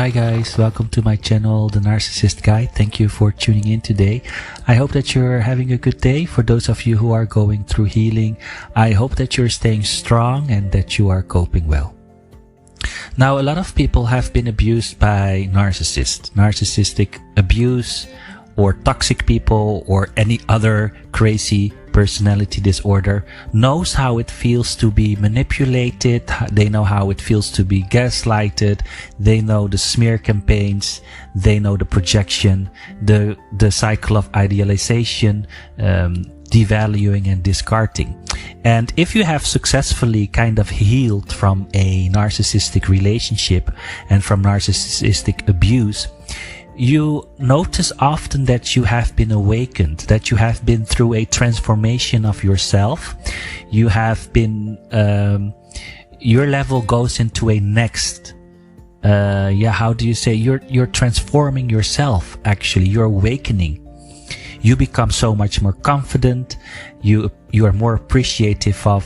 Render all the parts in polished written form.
Hi guys, welcome to my channel, The Narcissist Guy. Thank you for tuning in today. I hope that you're having a good day. For those of you who are going through healing, I hope that you're staying strong and that you are coping well. Now, a lot of people have been abused by narcissists, narcissistic abuse, or toxic people, or any other crazy personality disorder, knows how it feels to be manipulated. They know how it feels to be gaslighted. They know the smear campaigns. They know the projection, the cycle of idealization, devaluing and discarding. And if you have successfully kind of healed from a narcissistic relationship and from narcissistic abuse, you notice often that you have been awakened, that you have been through a transformation of yourself. You have been, your level goes into a next, how do you say? You're transforming yourself, actually. You're awakening. You become so much more confident. You are more appreciative of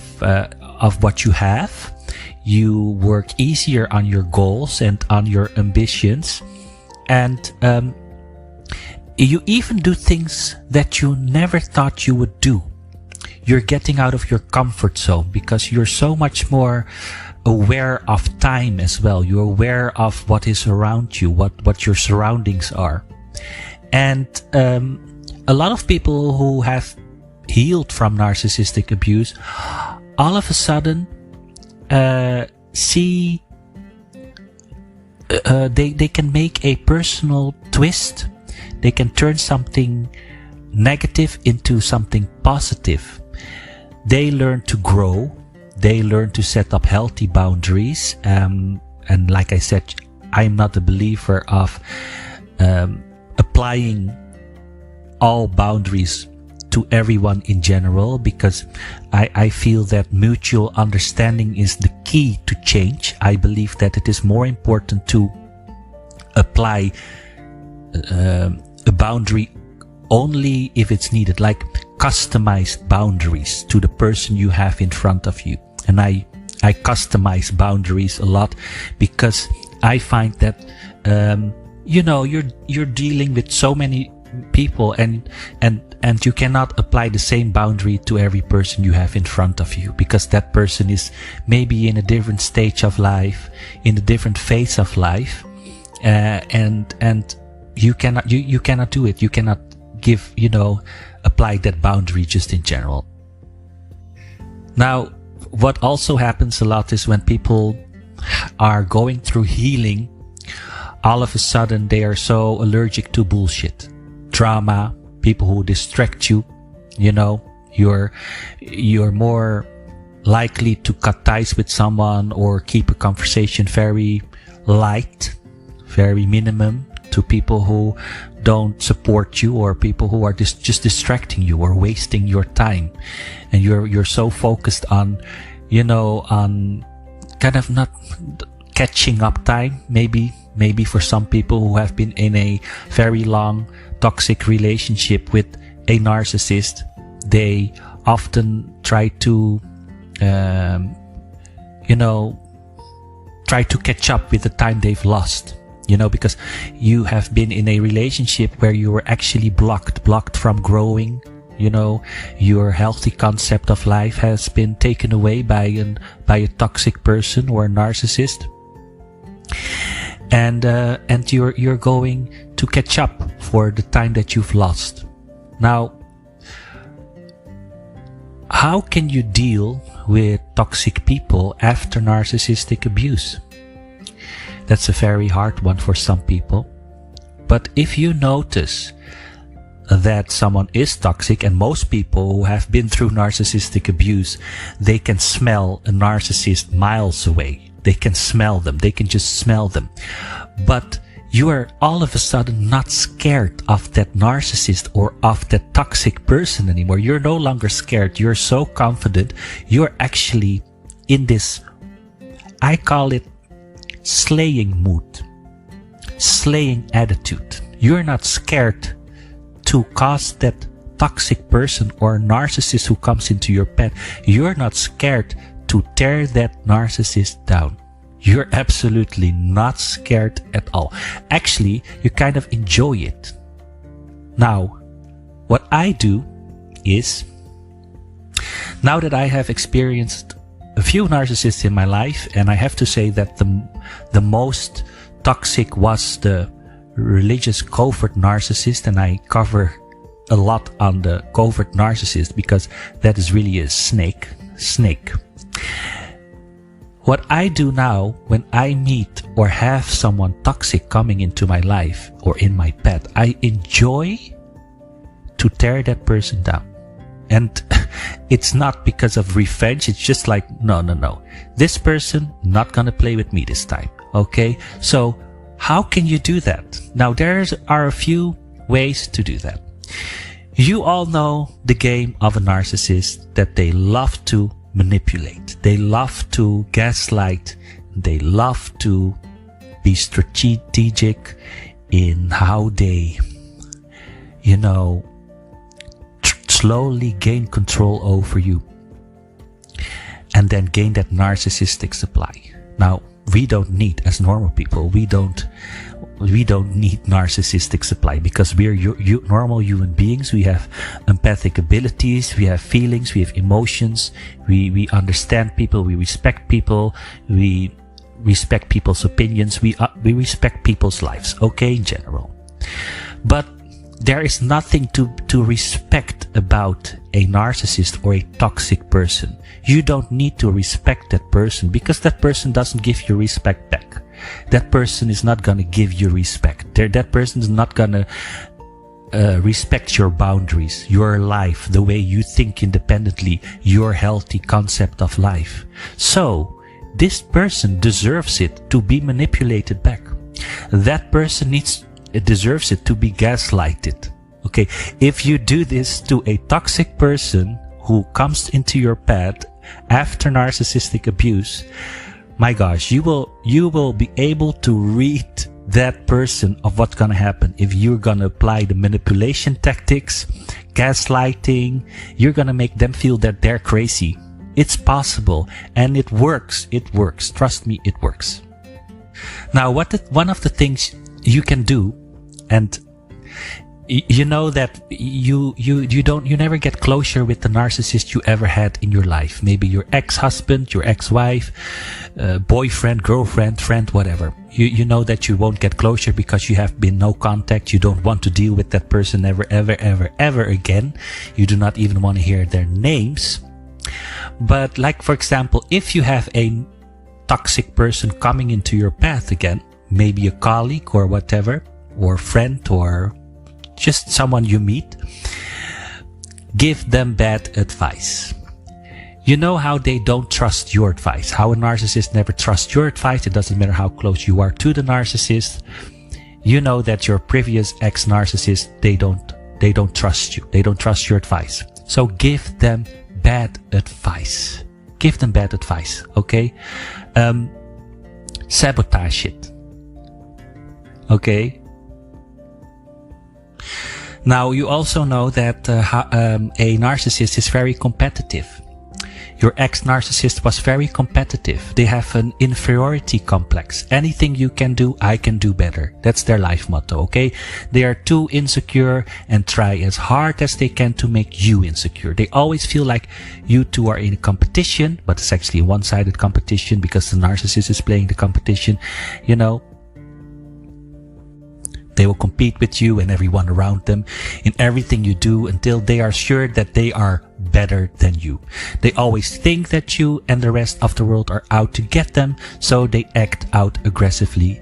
what you have. You work easier on your goals and on your ambitions. And you even do things that you never thought you would do. You're getting out of your comfort zone because you're so much more aware of time as well. You're aware of what is around you, what your surroundings are. And a lot of people who have healed from narcissistic abuse all of a sudden see they can make a personal twist. They can turn something negative into something positive. They learn to grow. They learn to set up healthy boundaries. And like I said, I'm not a believer of applying all boundaries to everyone in general, because I feel that mutual understanding is the key to change. I believe that it is more important to apply a boundary only if it's needed, like customized boundaries to the person you have in front of you. And I customize boundaries a lot because I find that you're dealing with so many people and you cannot apply the same boundary to every person you have in front of you, because that person is maybe in a different stage of life, in a different phase of life, and you cannot do it. You cannot apply that boundary just in general. Now, what also happens a lot is when people are going through healing, all of a sudden they are so allergic to bullshit, drama, people who distract you. You're more likely to cut ties with someone or keep a conversation very light, very minimum, to people who don't support you or people who are just distracting you or wasting your time. And you're so focused on, on kind of not catching up time, maybe for some people who have been in a very long toxic relationship with a narcissist. They often try to catch up with the time they've lost, because you have been in a relationship where you were actually blocked from growing. Your healthy concept of life has been taken away by a toxic person or a narcissist. And you're going to catch up for the time that you've lost. Now, how can you deal with toxic people after narcissistic abuse? That's a very hard one for some people. But if you notice that someone is toxic, and most people who have been through narcissistic abuse, they can smell a narcissist miles away. They can smell them. They can just smell them. But you are all of a sudden not scared of that narcissist or of that toxic person anymore. You're no longer scared. You're so confident. You're actually in this, I call it slaying mood, slaying attitude. You're not scared to cause that toxic person or narcissist who comes into your path. You're not scared to tear that narcissist down. You're absolutely not scared at all. Actually, you kind of enjoy it. Now, what I do is, now that I have experienced a few narcissists in my life, and I have to say that the most toxic was the religious covert narcissist, and I cover a lot on the covert narcissist because that is really a snake. What I do now when I meet or have someone toxic coming into my life or in my path, I enjoy to tear that person down. And it's not because of revenge. It's just like, no. This person not gonna play with me this time. Okay? So how can you do that? Now there are a few ways to do that. You all know the game of a narcissist, that they love to manipulate. They love to gaslight. They love to be strategic in how they, slowly gain control over you and then gain that narcissistic supply. Now, we don't need, as normal people, we don't need narcissistic supply because we're normal human beings. We have empathic abilities, we have feelings, we have emotions, we understand people, we respect people, we respect people's opinions, we respect people's lives, okay, in general. But there is nothing to respect about a narcissist or a toxic person. You don't need to respect that person because that person doesn't give you respect back. That person is not going to give you respect. That person is not going to respect your boundaries, your life, the way you think independently, your healthy concept of life. So, this person deserves it to be manipulated back. That person deserves it to be gaslighted. Okay, if you do this to a toxic person who comes into your path after narcissistic abuse, my gosh, you will be able to read that person of what's gonna happen if you're gonna apply the manipulation tactics, gaslighting. You're gonna make them feel that they're crazy. It's possible, and it works. It works. Trust me, it works. Now, one of the things you can do, and you know that you never get closure with the narcissist you ever had in your life. Maybe your ex-husband, your ex-wife, boyfriend, girlfriend, friend, whatever. You know that you won't get closure because you have been no contact. You don't want to deal with that person ever again. You do not even want to hear their names. But like, for example, if you have a toxic person coming into your path again, maybe a colleague or whatever, or friend, or just someone you meet, give them bad advice. You know how they don't trust your advice, how a narcissist never trusts your advice. It doesn't matter how close you are to the narcissist. You know that your previous ex-narcissist, they don't trust you. They don't trust your advice. So give them bad advice. Give them bad advice, okay? Sabotage it. Okay? Now, you also know that a narcissist is very competitive. Your ex-narcissist was very competitive. They have an inferiority complex. Anything you can do, I can do better. That's their life motto, okay? They are too insecure and try as hard as they can to make you insecure. They always feel like you two are in a competition, but it's actually a one-sided competition because the narcissist is playing the competition, you know. They will compete with you and everyone around them in everything you do until they are sure that they are better than you. They always think that you and the rest of the world are out to get them, so they act out aggressively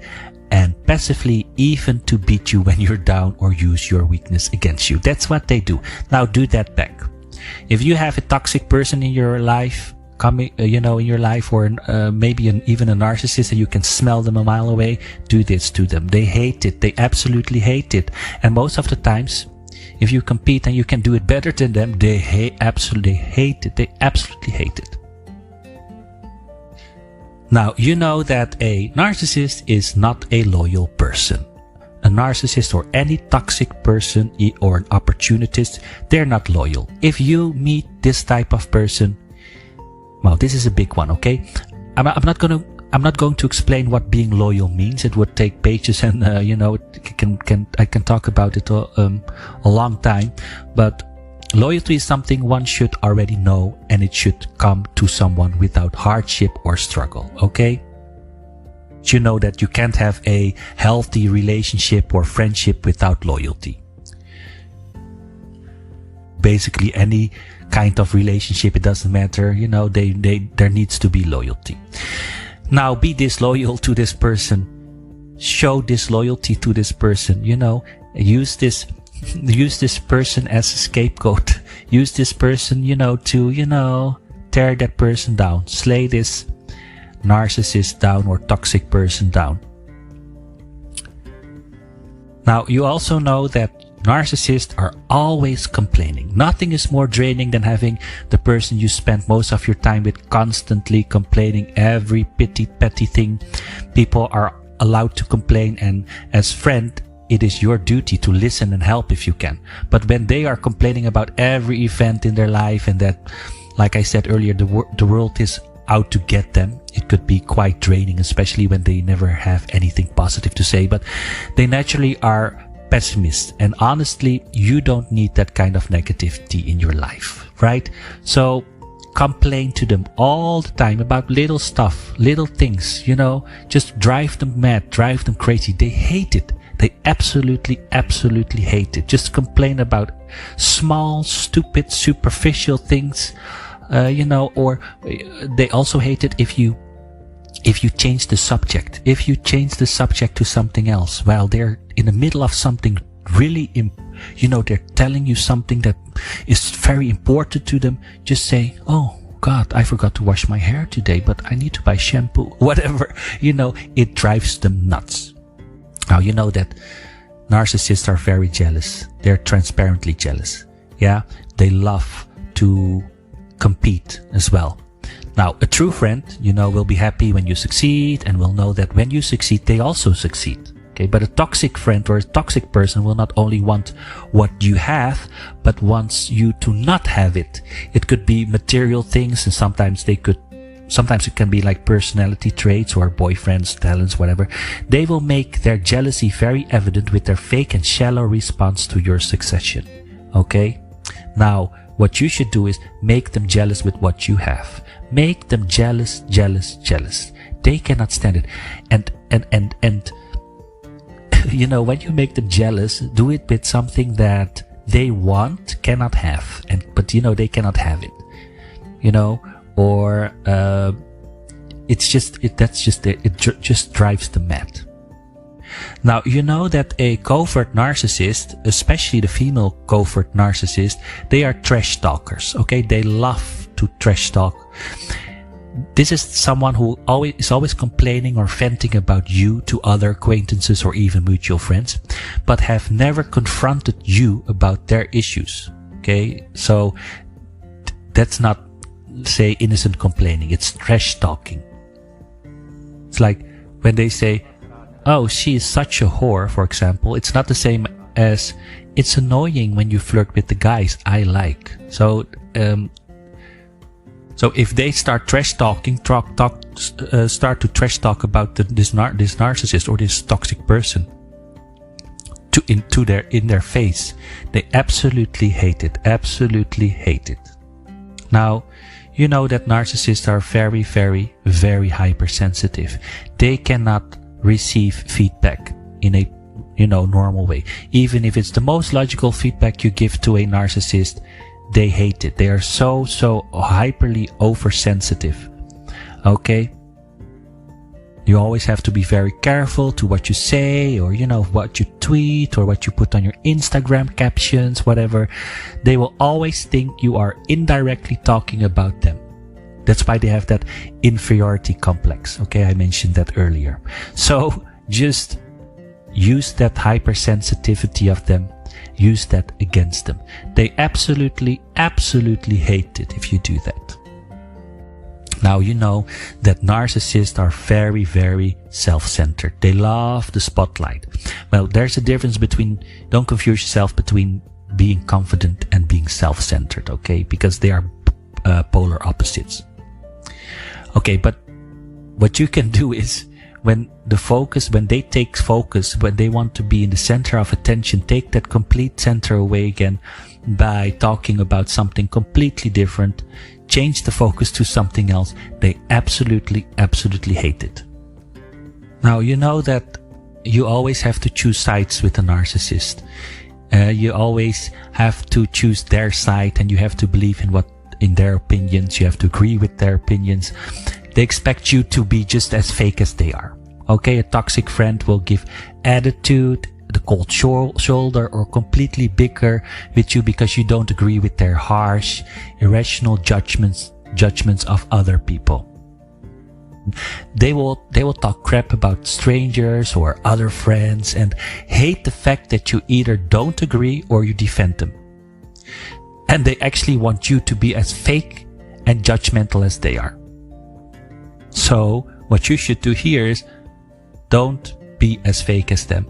and passively, even to beat you when you're down or use your weakness against you. That's what they do. Now do that back. If you have a toxic person in your life, in your life, or maybe even a narcissist, and you can smell them a mile away, do this to them. They hate it. They absolutely hate it. And most of the times, if you compete and you can do it better than them, they absolutely hate it. They absolutely hate it. Now, you know that a narcissist is not a loyal person. A narcissist or any toxic person or an opportunist, they're not loyal. If you meet this type of person, well, this is a big one, okay? I'm not I'm not going to explain what being loyal means. It would take pages, and I can talk about it a long time. But loyalty is something one should already know, and it should come to someone without hardship or struggle. Okay? You know that you can't have a healthy relationship or friendship without loyalty. Basically, any kind of relationship, it doesn't matter. There needs to be loyalty. Now, be disloyal to this person. Show disloyalty to this person. Use this person as a scapegoat. Use this person, to, tear that person down. Slay this narcissist down or toxic person down. Now, you also know that narcissists are always complaining. Nothing is more draining than having the person you spend most of your time with constantly complaining every petty thing. People are allowed to complain, and as friend, it is your duty to listen and help if you can. But when they are complaining about every event in their life, and that, like I said earlier, the world is out to get them, it could be quite draining, especially when they never have anything positive to say. But they naturally are pessimists, and honestly, you don't need that kind of negativity in your life, right? So complain to them all the time about little stuff, little things, just drive them mad, drive them crazy. They hate it. They absolutely hate it. Just complain about small, stupid, superficial things, or they also hate it if you change the subject. If you change the subject to something else while they're in the middle of something really, they're telling you something that is very important to them, just say, oh God, I forgot to wash my hair today, but I need to buy shampoo. Whatever, it drives them nuts. Now, you know that narcissists are very jealous. They're transparently jealous. Yeah, they love to compete as well. Now, a true friend, will be happy when you succeed, and will know that when you succeed, they also succeed. Okay, but a toxic friend or a toxic person will not only want what you have, but wants you to not have it. It could be material things, and sometimes it can be like personality traits or boyfriends, talents, whatever. They will make their jealousy very evident with their fake and shallow response to your succession. Okay? Now, what you should do is make them jealous with what you have. Make them jealous. They cannot stand it. And when you make them jealous, do it with something that they cannot have, but they cannot have it. Or it just drives them mad. Now, you know that a covert narcissist, especially the female covert narcissist, they are trash talkers. Okay, they love to trash talk. This is someone who is always complaining or venting about you to other acquaintances or even mutual friends, but have never confronted you about their issues. Okay, so that's not, say, innocent complaining. It's trash talking. It's like when they say, oh, she is such a whore, for example. It's not the same as, it's annoying when you flirt with the guys I like. So if they start trash talking, start to trash talk about this narcissist or this toxic person in their face, they absolutely hate it. Absolutely hate it. Now, you know that narcissists are very, very, very hypersensitive. They cannot receive feedback in a normal way. Even if it's the most logical feedback you give to a narcissist, they hate it. They are so hyperly oversensitive. Okay? You always have to be very careful to what you say, or what you tweet, or what you put on your Instagram captions, whatever. They will always think you are indirectly talking about them. That's why they have that inferiority complex. Okay, I mentioned that earlier. So just use that hypersensitivity of them. Use that against them. They absolutely hate it if you do that. Now, you know that narcissists are very, very self-centered. They love the spotlight. Well, there's a difference don't confuse yourself between being confident and being self-centered, okay? Because they are polar opposites. Okay, but what you can do is, when they take focus, when they want to be in the center of attention, take that complete center away again by talking about something completely different. Change the focus to something else. They absolutely, absolutely hate it. Now, you know that you always have to choose sides with a narcissist. You always have to choose their side, and you have to believe in their opinions. You have to agree with their opinions. They expect you to be just as fake as they are. Okay, a toxic friend will give attitude, the cold shoulder, or completely bicker with you because you don't agree with their harsh, irrational judgments of other people. They will talk crap about strangers or other friends and hate the fact that you either don't agree or you defend them. And they actually want you to be as fake and judgmental as they are. So what you should do here is don't be as fake as them.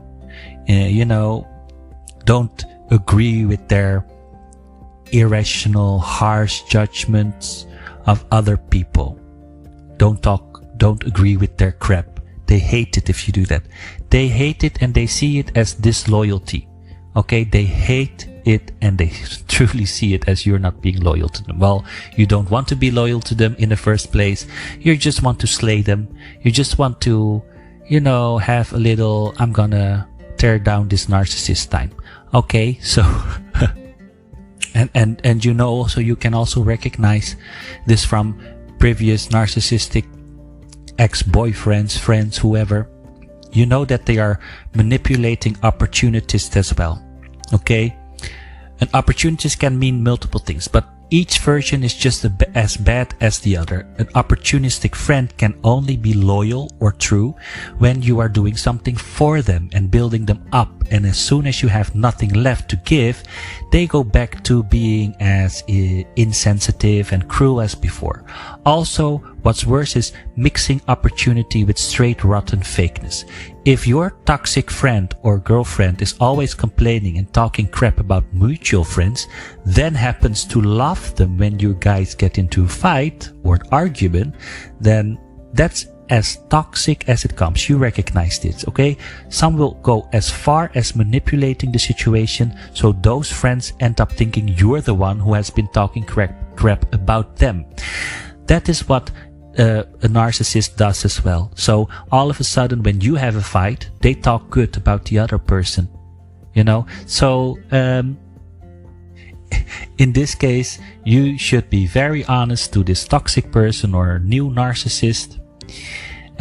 Don't agree with their irrational, harsh judgments of other people. Don't agree with their crap. They hate it if you do that. They hate it and they see it as disloyalty. Okay, they hate it and they truly see it as you're not being loyal to them. Well, you don't want to be loyal to them in the first place. You just want to slay them. You just want to, have a little, I'm gonna tear down this narcissist time. Okay, so and also you can also recognize this from previous narcissistic ex-boyfriends, friends, whoever. You know that they are manipulating opportunists as well. Okay, and opportunities can mean multiple things, but each version is just as bad as the other. An opportunistic friend can only be loyal or true when you are doing something for them and building them up, and as soon as you have nothing left to give, they go back to being as insensitive and cruel as before. Also, what's worse is mixing opportunity with straight rotten fakeness. If your toxic friend or girlfriend is always complaining and talking crap about mutual friends, then happens to love them when you guys get into a fight or an argument, then that's as toxic as it comes. You recognize this, okay? Some will go as far as manipulating the situation, so those friends end up thinking you're the one who has been talking crap about them. That is what a narcissist does as well. So all of a sudden, when you have a fight, they talk good about the other person. So in this case, you should be very honest to this toxic person or new narcissist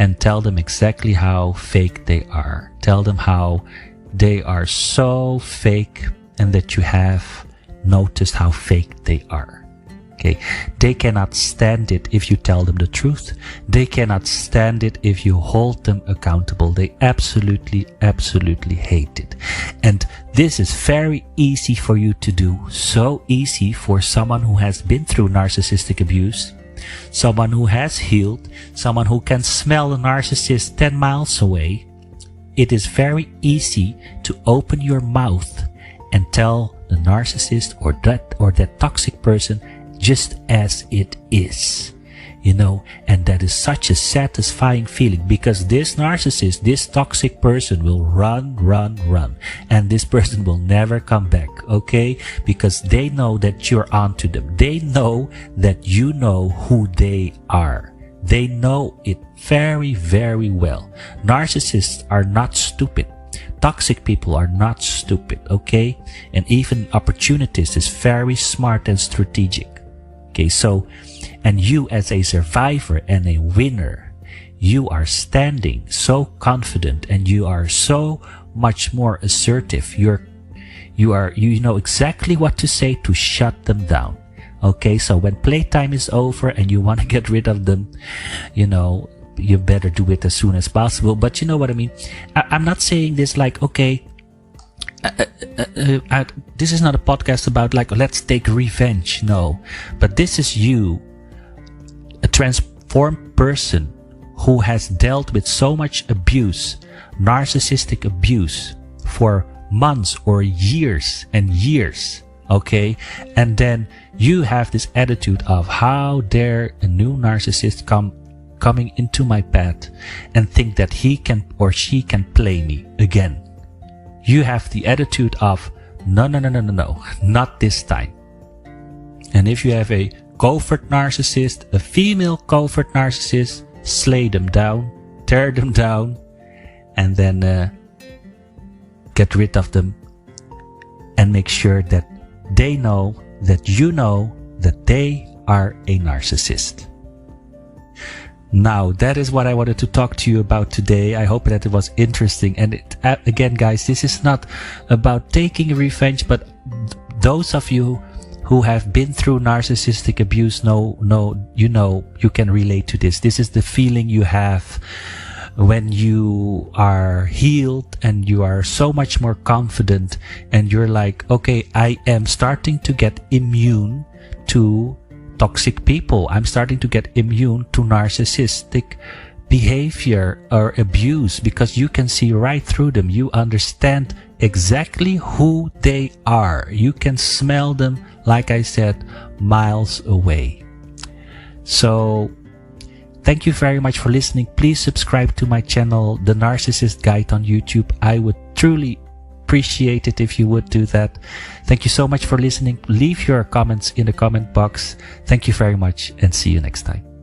and tell them exactly how fake they are. Tell them how they are so fake and that you have noticed how fake they are. Okay, they cannot stand it if you tell them the truth. They cannot stand it if you hold them accountable. They absolutely, absolutely hate it. And this is very easy for you to do. So easy for someone who has been through narcissistic abuse, someone who has healed, someone who can smell a narcissist 10 miles away. It is very easy to open your mouth and tell the narcissist or that toxic person just as it is, and that is such a satisfying feeling, because this narcissist, this toxic person will run, and this person will never come back, okay? Because they know that you're onto them. They know that you know who they are. They know it very, very well. Narcissists are not stupid. Toxic people are not stupid, okay? And even opportunists is very smart and strategic. Okay, so, and you as a survivor and a winner, you are standing so confident and you are so much more assertive. You know exactly what to say to shut them down. Okay, so when playtime is over and you want to get rid of them, you better do it as soon as possible. But you know what I mean? I'm not saying this like, okay, this is not a podcast about like, let's take revenge. No, but this is you, a transformed person who has dealt with so much abuse, narcissistic abuse, for months or years and years. Okay, and then you have this attitude of how dare a new narcissist come coming into my path and think that he can or she can play me again. You have the attitude of, no, not this time. And if you have a covert narcissist, a female covert narcissist, slay them down, tear them down, and then get rid of them and make sure that they know that you know that they are a narcissist. Now, that is what I wanted to talk to you about today. I hope that it was interesting. And again, guys, this is not about taking revenge, but those of you who have been through narcissistic abuse you can relate to this. This is the feeling you have when you are healed and you are so much more confident and you're like, okay, I am starting to get immune to toxic people. I'm starting to get immune to narcissistic behavior or abuse, because you can see right through them. You understand exactly who they are. You can smell them, like I said, miles away. So thank you very much for listening. Please subscribe to my channel, The Narcissist Guide on YouTube. I would truly appreciate it if you would do that. Thank you so much for listening. Leave your comments in the comment box. Thank you very much and see you next time.